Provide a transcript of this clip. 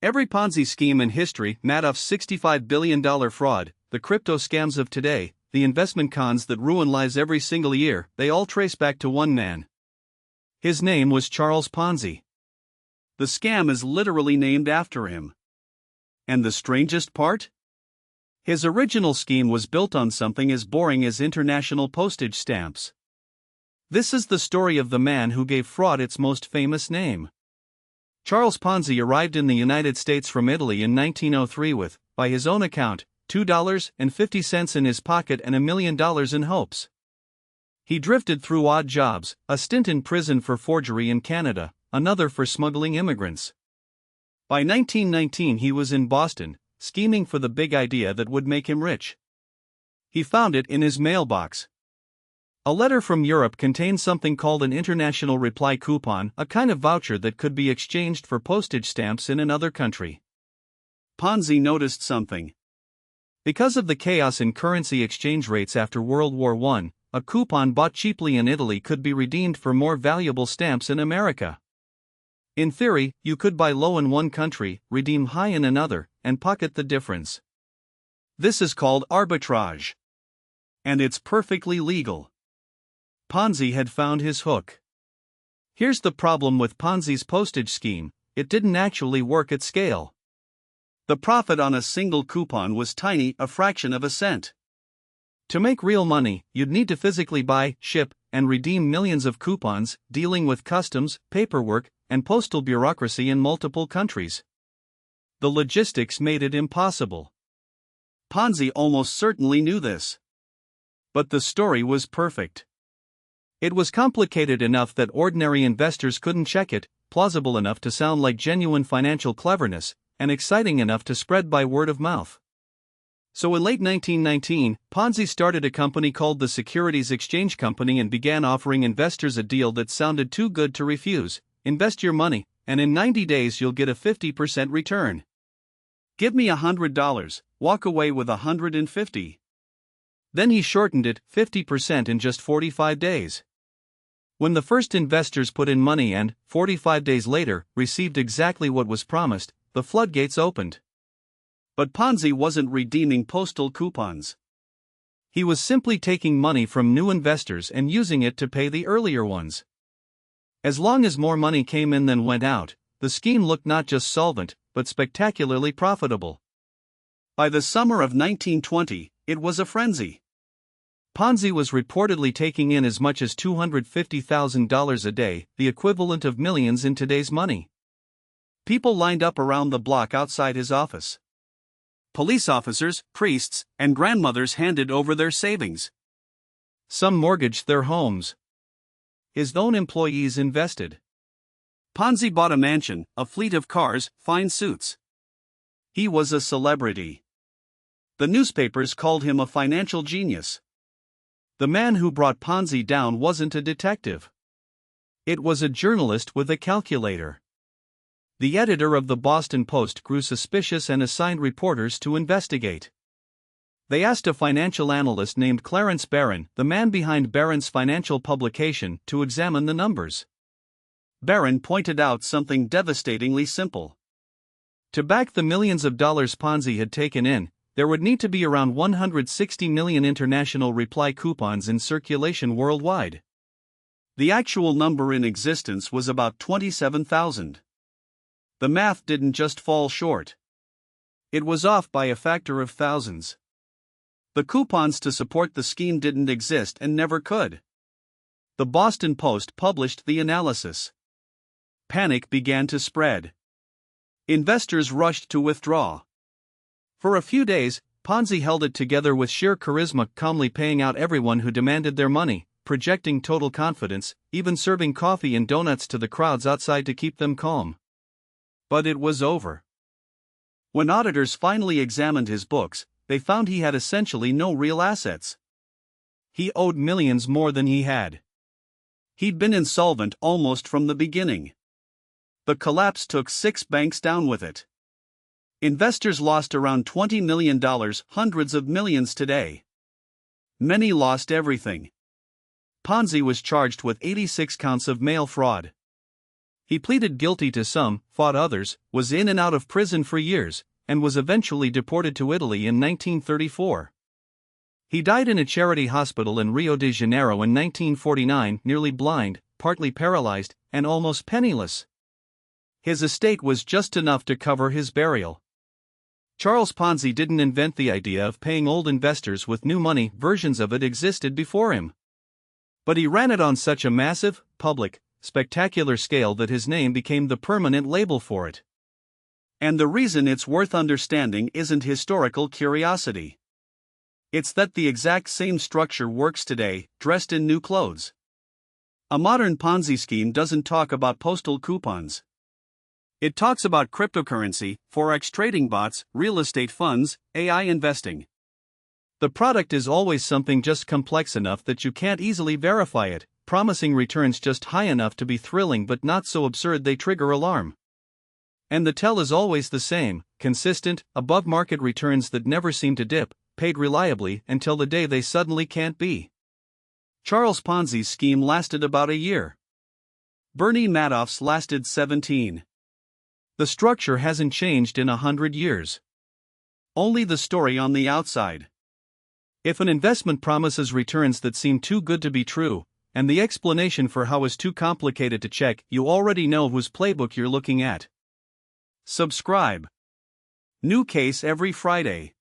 Every Ponzi scheme in history, Madoff's $65 billion fraud, the crypto scams of today, the investment cons that ruin lives every single year, they all trace back to one man. His name was Charles Ponzi. The scam is literally named after him. And the strangest part? His original scheme was built on something as boring as international postage stamps. This is the story of the man who gave fraud its most famous name. Charles Ponzi arrived in the United States from Italy in 1903 with, by his own account, $2.50 in his pocket and $1 million in hopes. He drifted through odd jobs, a stint in prison for forgery in Canada, another for smuggling immigrants. By 1919 he was in Boston, scheming for the big idea that would make him rich. He found it in his mailbox. A letter from Europe contained something called an international reply coupon, a kind of voucher that could be exchanged for postage stamps in another country. Ponzi noticed something. Because of the chaos in currency exchange rates after World War I, a coupon bought cheaply in Italy could be redeemed for more valuable stamps in America. In theory, you could buy low in one country, redeem high in another, and pocket the difference. This is called arbitrage. And it's perfectly legal. Ponzi had found his hook. Here's the problem with Ponzi's postage scheme: it didn't actually work at scale. The profit on a single coupon was tiny, a fraction of a cent. To make real money, you'd need to physically buy, ship, and redeem millions of coupons, dealing with customs, paperwork, and postal bureaucracy in multiple countries. The logistics made it impossible. Ponzi almost certainly knew this. But the story was perfect. It was complicated enough that ordinary investors couldn't check it, plausible enough to sound like genuine financial cleverness, and exciting enough to spread by word of mouth. So in late 1919, Ponzi started a company called the Securities Exchange Company and began offering investors a deal that sounded too good to refuse: invest your money, and in 90 days you'll get a 50% return. Give me $100, walk away with $150. Then he shortened it, 50% in just 45 days. When the first investors put in money and, 45 days later, received exactly what was promised, the floodgates opened. But Ponzi wasn't redeeming postal coupons. He was simply taking money from new investors and using it to pay the earlier ones. As long as more money came in than went out, the scheme looked not just solvent, but spectacularly profitable. By the summer of 1920, it was a frenzy. Ponzi was reportedly taking in as much as $250,000 a day, the equivalent of millions in today's money. People lined up around the block outside his office. Police officers, priests, and grandmothers handed over their savings. Some mortgaged their homes. His own employees invested. Ponzi bought a mansion, a fleet of cars, fine suits. He was a celebrity. The newspapers called him a financial genius. The man who brought Ponzi down wasn't a detective. It was a journalist with a calculator. The editor of the Boston Post grew suspicious and assigned reporters to investigate. They asked a financial analyst named Clarence Barron, the man behind Barron's financial publication, to examine the numbers. Barron pointed out something devastatingly simple. To back the millions of dollars Ponzi had taken in, there would need to be around 160 million international reply coupons in circulation worldwide. The actual number in existence was about 27,000. The math didn't just fall short. It was off by a factor of thousands. The coupons to support the scheme didn't exist and never could. The Boston Post published the analysis. Panic began to spread. Investors rushed to withdraw. For a few days, Ponzi held it together with sheer charisma, calmly paying out everyone who demanded their money, projecting total confidence, even serving coffee and donuts to the crowds outside to keep them calm. But it was over. When auditors finally examined his books, they found he had essentially no real assets. He owed millions more than he had. He'd been insolvent almost from the beginning. The collapse took 6 banks down with it. Investors lost around $20 million, hundreds of millions today. Many lost everything. Ponzi was charged with 86 counts of mail fraud. He pleaded guilty to some, fought others, was in and out of prison for years, and was eventually deported to Italy in 1934. He died in a charity hospital in Rio de Janeiro in 1949, nearly blind, partly paralyzed, and almost penniless. His estate was just enough to cover his burial. Charles Ponzi didn't invent the idea of paying old investors with new money, versions of it existed before him. But he ran it on such a massive, public, spectacular scale that his name became the permanent label for it. And the reason it's worth understanding isn't historical curiosity. It's that the exact same structure works today, dressed in new clothes. A modern Ponzi scheme doesn't talk about postal coupons. It talks about cryptocurrency, forex trading bots, real estate funds, AI investing. The product is always something just complex enough that you can't easily verify it, promising returns just high enough to be thrilling but not so absurd they trigger alarm. And the tell is always the same: consistent, above-market returns that never seem to dip, paid reliably until the day they suddenly can't be. Charles Ponzi's scheme lasted about a year. Bernie Madoff's lasted 17. The structure hasn't changed in 100 years. Only the story on the outside. If an investment promises returns that seem too good to be true, and the explanation for how is too complicated to check, you already know whose playbook you're looking at. Subscribe. New case every Friday.